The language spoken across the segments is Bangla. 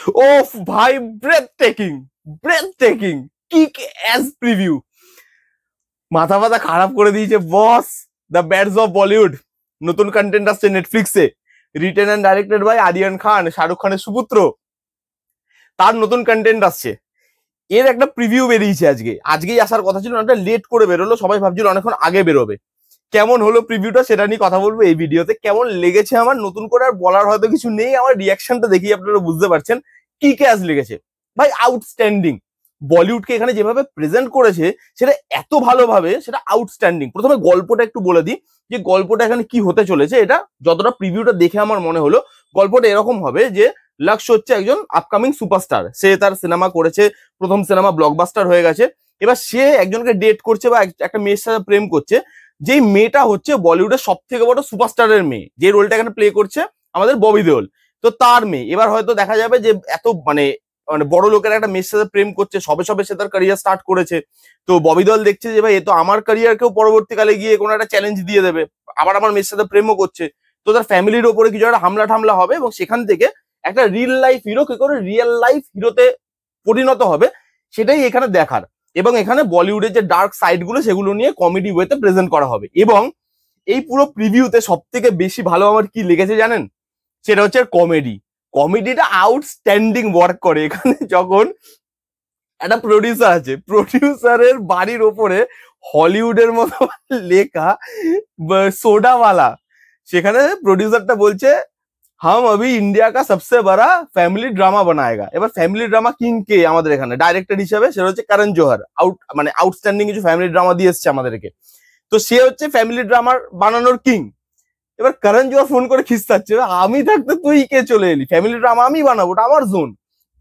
ওফ ভাই, breathtaking kick as preview, মাথা মাথা খারাপ করে দিয়েছে boss. The bads of Bollywood নতুন কন্টেন্ট আসছে নেটফ্লিক্সে, written and directed by Aryan Khan, Shahrukh খানের সুপুত্র। তার নতুন কন্টেন্ট আসছে, এর একটা প্রিভিউ বেরিয়েছে আজকেই আসার কথা ছিল, অনেকটা লেট করে বেরোলো, সবাই ভাবছিল অনেকক্ষণ আগে বেরোবে। কেমন হলো প্রিভিউটা সেটা নিয়ে কথা বলবো এই ভিডিওতে। কেমন লেগেছে আমার, নতুন করে আর বলার হয়তো কিছু নেই, আমার রিয়াকশনটা দেখি আপনারা বুঝতে পারছেন কি ক্যাচ লেগেছে। ভাই আউটস্ট্যান্ডিং, বলিউডকে এখানে যেভাবে প্রেজেন্ট করেছে সেটা এত ভালোভাবে, সেটা আউটস্ট্যান্ডিং। প্রথমে গল্পটা একটু বলে দিই যে গল্পটা এখানে কি হতে চলেছে। এটা যতটা প্রিভিউটা দেখে আমার মনে হলো, গল্পটা এরকম হবে যে লক্ষ্য হচ্ছে একজন আপকামিং সুপারস্টার, সে তার সিনেমা করেছে, প্রথম সিনেমা ব্লকবাস্টার হয়ে গেছে, এবার সে একজনকে ডেট করছে বা একটা মেয়ের সাথে প্রেম করছে, যেই মেয়েটা হচ্ছে বলিউডের সব থেকে বড় সুপারস্টারের মেয়ে, যে রোলটা এখানে প্লে করছে আমাদের ববি দেওল, তো তার মেয়ে। এবার হয়তো দেখা যাবে যে এত মানে মানে বড় লোকের একটা মেয়ের সাথে প্রেম করছে, সবে সবে সে তার ক্যারিয়ার স্টার্ট করেছে, তো ববি দেওল দেখছে যে ভাই এ তো আমার ক্যারিয়ারকেও পরবর্তীকালে গিয়ে কোনো একটা চ্যালেঞ্জ দিয়ে দেবে, আবার আমার মেয়ের সাথে প্রেমও করছে, তো তার ফ্যামিলির ওপরে কিছু একটা হামলা ঠামলা হবে, এবং সেখান থেকে একটা রিয়েল লাইফ হিরো কি করে রিয়েল লাইফ হিরোতে পরিণত হবে সেটাই এখানে দেখার। এবং এখানে বলিউডের যে ডার্ক সাইড গুলো সেগুলো নিয়ে কমেডি ওয়েতে প্রেজেন্ট করা হবে। এবং এই পুরো প্রিভিউতে সব থেকে বেশি ভালো আমার কি লেগেছে জানেন, সেটা হচ্ছে কমেডিটা আউটস্ট্যান্ডিং ওয়ার্ক করে এখানে। যখন একটা প্রডিউসার আছে, প্রডিউসারের বাড়ির ওপরে হলিউডের মতো লেখা সোডাওয়ালা, সেখানে প্রডিউসারটা বলছে হাম अभी इंडिया का सबसे बड़ा फैमिली ड्रामा बनाएगा। এবার ফ্যামিলি ড্রামা কিং কে আমাদের এখানে ডাইরেক্টর হিসেবে, সেটা হচ্ছে করণ জোহর। আউটস্ট্যান্ডিং কিছু ফ্যামিলি ড্রামা দিয়ে এসছে আমাদেরকে, তো সে হচ্ছে ফ্যামিলি ড্রামার বানানোর কিং। এবার করণ জোহর ফোন করে খিস্তাচ্ছে, আমি থাকতে তুই কে চলে এলি, ফ্যামিলি ড্রামা আমি বানাবো, ওটা আমার জোন।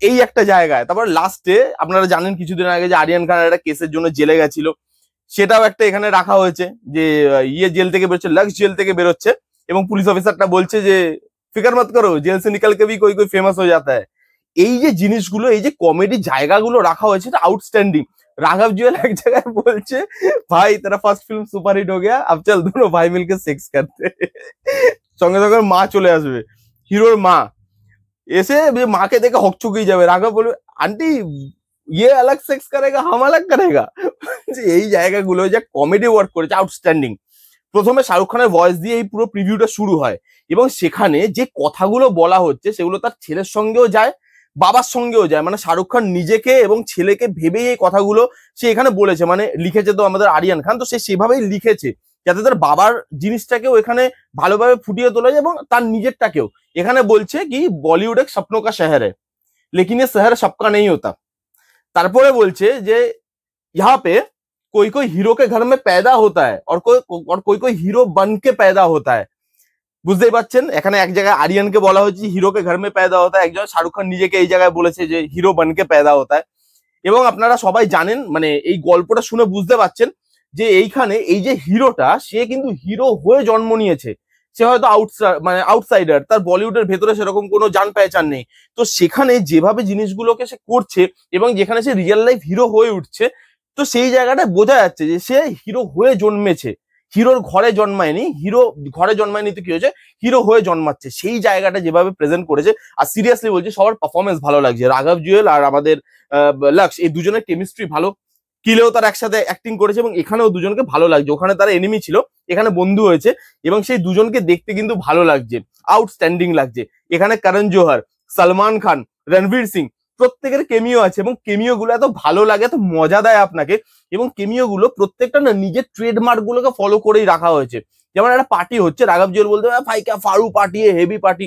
এই একটা জায়গায় তারপর লাস্টে আপনারা জানেন কিছুদিন আগে যে আরিয়ান খান একটা কেসের জন্য জেলে গেছিল, সেটাও একটা এখানে রাখা হয়েছে যে জেল থেকে বেরোচ্ছে, লাক্স জেল থেকে বেরোচ্ছে, এবং পুলিশ অফিসারটা বলছে যে ফিকার মত করো, জেল সে নিকাল কে ভি কোই কোই ফেমাস হয়ে যাতা হ্যায়। এই যে জিনিসগুলো, এই যে কমেডি জায়গাগুলো রাখা হয়েছে, এটা আউটস্ট্যান্ডিং। রাঘব জুয়েল এক জায়গায় বলছে ভাই তেরা ফার্স্ট ফিল্ম সুপারহিট হো গয়া, আব চল দোনো ভাই মিলকে সেক্স করতে। সঙ্গে সঙ্গে মা চলে আসবে, হিরোর মা এসে মাকে দেখে হকচকিয়ে যাবে। রাঘব বলবে আন্টি ইয়ে আলাগ সেক্স করেগা হাম আলাগ করেগা। এই জায়গাগুলো যে কমেডি ওয়ার্ক করেছে আউটস্ট্যান্ডিং। প্রথমে শাহরুখ খানের ভয়েস দিয়ে এই পুরো প্রিভিউটা শুরু হয়, এবং সেখানে যে কথাগুলো বলা হচ্ছে সেগুলো তার ছেলের সঙ্গেও যায়, বাবার সঙ্গেও যায়। মানে শাহরুখ খান নিজেকে এবং ছেলেকে ভেবেই এই কথাগুলো সে এখানে বলেছে, মানে লিখেছে তো আমাদের আরিয়ান খান, তো সে সেভাবেই লিখেছে যাতে তার বাবার জিনিসটাকেও এখানে ভালোভাবে ফুটিয়ে তোলা যায়, এবং তার নিজেরটাকেও। এখানে বলছে কি বলিউড এক স্বপ্ন কা শহর है लेकिन ये शहर सबका नहीं होता। তারপরে বলছে যে यहाँ पे कोई कोई हीरो के घर में पैदा होता है और कोई कोई हीरो बन के पैदा होता है। বুঝতেই পারছেন এখানে এক জায়গায় আরিয়ানকে বলা হচ্ছে হিরোকে ঘর মে पैदा होता है, একজন শাহরুখ খান নিজেকে এই জায়গায় বলেছে যে হিরো বানকে पैदा होता है। এবং আপনারা সবাই জানেন, মানে এই গল্পটা শুনে বুঝতে পারছেন যে এইখানে এই যে হিরোটা, সে কিন্তু হিরো হয়ে জন্ম নিয়েছে, সে হয়তো আউটসাইডার, তার বলিউডের ভেতরে সেরকম কোনো জান পেহচান নেই। তো সেখানে যেভাবে জিনিসগুলোকে সে করছে এবং যেখানে সে রিয়েল লাইফ হিরো হয়ে উঠছে, তো সেই জায়গাটা বোঝা যাচ্ছে যে সে হিরো হয়ে জন্মেছে, হিরোর ঘরে জন্মায়নি। হিরো ঘরে জন্মায়নি তো কি হয়েছে, হিরো হয়ে জন্মাচ্ছে। সেই জায়গাটা যেভাবে প্রেজেন্ট করেছে, আর সিরিয়াসলি বলছি সবার পারফরমেন্স ভালো লাগছে। রাঘব জুয়েল আর আমাদের লক্স, এই দুজনের কেমিস্ট্রি ভালো। কিলেও তার একসাথে অ্যাক্টিং করেছে, এবং এখানেও দুজনকে ভালো লাগছে। ওখানে তারা এনিমি ছিল, এখানে বন্ধু হয়েছে, এবং সেই দুজনকে দেখতে কিন্তু ভালো লাগছে, আউটস্ট্যান্ডিং লাগছে। এখানে করণ জোহর, সলমান খান, রণবীর সিং, প্রত্যেকের কেমিও আছে, এবং কেমিও গুলো এত ভালো লাগে, এত মজা দেয় আপনাকে। এবং কেমিও গুলো প্রত্যেকটা না নিজের ট্রেডমার্ক গুলোকে ফলো করেই রাখা হয়েছে। যেমন একটা পার্টি হচ্ছে, রাঘব জুয়েল বলতে ভাই ক্যা ফাড়ু party heavy party,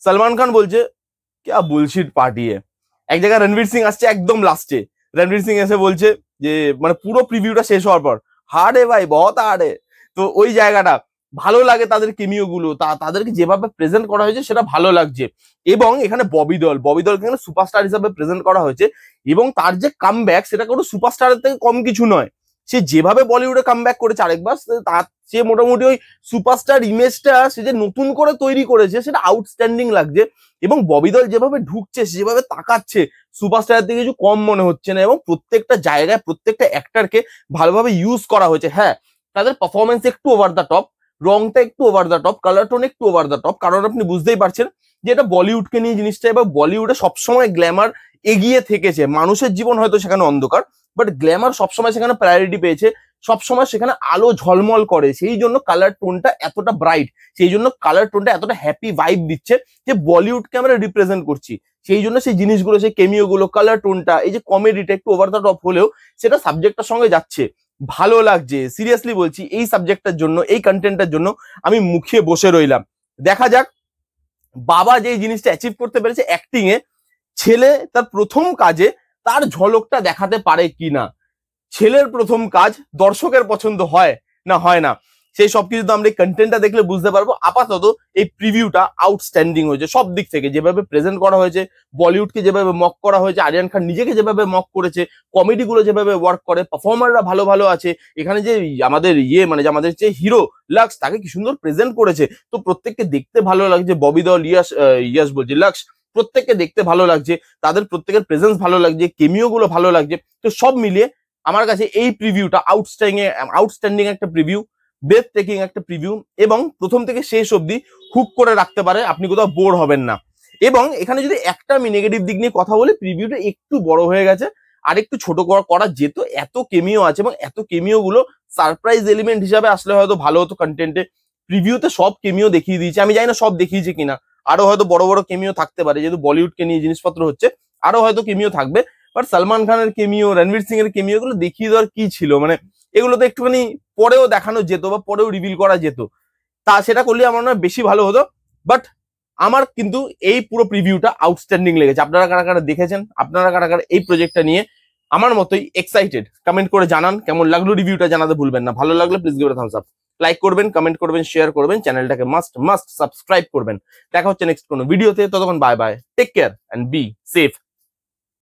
Salman Khan বলছে ক্যা বুলশিট পার্টি। এক জায়গায় রণবীর সিং আসছে একদম লাস্টে, রণবীর সিং এসে বলছে যে মানে পুরো প্রিভিউটা শেষ হওয়ার পর, হার্ড এ ভাই বহুত হার্ড এ। তো ওই জায়গাটা ভালো লাগে, তাদের কেমিও গুলো তাদেরকে যেভাবে প্রেজেন্ট করা হয়েছে সেটা ভালো লাগছে। এবং এখানে ববি দেওলকে এখানে সুপারস্টার হিসেবে প্রেজেন্ট করা হয়েছে, এবং তার যে কামব্যাক সেটা কোনো সুপারস্টারের থেকে কম কিছু নয়। সে যেভাবে বলিউডে কামব্যাক করেছে আরেকবার, তার সে মোটামুটি ওই সুপারস্টার ইমেজটা সে যে নতুন করে তৈরি করেছে সেটা আউটস্ট্যান্ডিং লাগছে। এবং ববি দেওল যেভাবে ঢুকছে, যেভাবে তাকাচ্ছে, সুপারস্টারের থেকে কিছু কম মনে হচ্ছে না। এবং প্রত্যেকটা জায়গায় প্রত্যেকটা অ্যাক্টরকে ভালোভাবে ইউজ করা হয়েছে। হ্যাঁ, তাদের পারফরমেন্স একটু ওভার দ্য টপ, রংটা একটু over the top, colour tone একটু ওভার দ্য টপ, কারণ আপনি বুঝতেই পারছেন যে এটা বলিউডকে নিয়ে জিনিসটা, এবার বলিউডে সবসময় গ্ল্যামার এগিয়ে থেকেছে, মানুষের জীবন হয়তো সেখানে অন্ধকার, বাট গ্ল্যামার সবসময় সেখানে প্রায়োরিটি পেয়েছে, সবসময় সেখানে আলো ঝলমল করে, সেই জন্য কালার টোনটা এতটা ব্রাইট, সেই জন্য কালার টোনটা এতটা হ্যাপি ভাইব দিচ্ছে যে বলিউডকে আমরা রিপ্রেজেন্ট করছি। সেই জন্য সেই জিনিসগুলো, সেই কেমিও গুলো, কালার টোনটা, এই যে কমেডিটা একটু ওভার দ্য টপ হলেও সেটা সাবজেক্টটার সঙ্গে যাচ্ছে, ভালো লাগছে। সিরিয়াসলি বলছি, এই সাবজেক্টটার জন্য, এই কন্টেন্টের জন্য আমি মুখিয়ে বসে রইলাম। দেখা যাক বাবা যে জিনিসটা অ্যাচিভ করতে পেরেছে অ্যাক্টিং এ, ছেলে তার প্রথম কাজে তার ঝলকটা দেখাতে পারে কিনা। ছেলের প্রথম কাজ দর্শকের পছন্দ হয় না, সেই সবকিছু তো আমরা এই কন্টেন্টটা দেখলে বুঝতে পারবো। আপাতত এই প্রিভিউটা আউটস্ট্যান্ডিং হয়েছে সব দিক থেকে, যেভাবে প্রেজেন্ট করা হয়েছে, বলিউডকে যেভাবে মক করা হয়েছে, আরিয়ান খান নিজেকে যেভাবে মক করেছে, কমেডি গুলো যেভাবে ওয়ার্ক করে, পারফর্মাররা ভালো ভালো আছে, এখানে যে আমাদের মানে যে আমাদের যে হিরো লাক্স, তাকে কি সুন্দর প্রেজেন্ট করেছে, তো প্রত্যেককে দেখতে ভালো লাগছে। ববি দেওল, ইয়াস বলছি, লাক্স, প্রত্যেককে দেখতে ভালো লাগছে, তাদের প্রত্যেকের প্রেজেন্স ভালো লাগছে, কেমিও গুলো ভালো লাগছে। তো সব মিলিয়ে আমার কাছে এই প্রিভিউটা আউটস্ট্যান্ডিং একটা প্রিভিউ, ব্রেথ টেকিং একটা প্রিভিউ, এবং প্রথম থেকে শেষ অবধি হুক করে রাখতে পারে, আপনি কোথাও বোর হবেন না। এবং এখানে যদি একটা আমি নেগেটিভ দিক নিয়ে কথা বলি, প্রিভিউটা একটু বড় হয়ে গেছে, আর একটু ছোট করা যেত, এত কেমিও আছে, এবং এত কেমিও গুলো সারপ্রাইজ এলিমেন্ট হিসাবে আসলে হয়তো ভালো হতো কন্টেন্টে। প্রিভিউতে সব কেমিও দেখিয়ে দিয়েছে, আমি জানি না সব দেখিয়েছে কিনা, আরো হয়তো বড় বড় কেমিও থাকতে পারে, যেহেতু বলিউডকে নিয়ে জিনিসপত্র হচ্ছে, আরো হয়তো কেমিও থাকবে। বাট সালমান খানের কেমিও, রণবীর সিং এর কেমিও গুলো দেখিয়ে দেওয়ার কি ছিল, মানে এগুলো তো একটুখানি পরেও দেখানো যেত বা পরেও রিভিল করা যেত, তা সেটা করলে আমার মনে হয় বেশি ভালো হতো। বাট আমার কিন্তু এই পুরো প্রিভিউটা আউটস্ট্যান্ডিং লেগেছে। আপনারা কারা কারা দেখেছেন, আপনারা কারা কারা এই প্রজেক্টটা নিয়ে আমার মতোই এক্সাইটেড, কমেন্ট করে জানান কেমন লাগলো, রিভিউটা জানাতে ভুলবেন না। ভালো লাগলে please give it a Thums up, like করবেন, কমেন্ট করবেন, শেয়ার করবেন, চ্যানেলটাকে মাস্ট সাবস্ক্রাইব করবেন। দেখা হচ্ছে নেক্সট কোনো ভিডিওতে, ততক্ষণ bye bye, take care and be safe.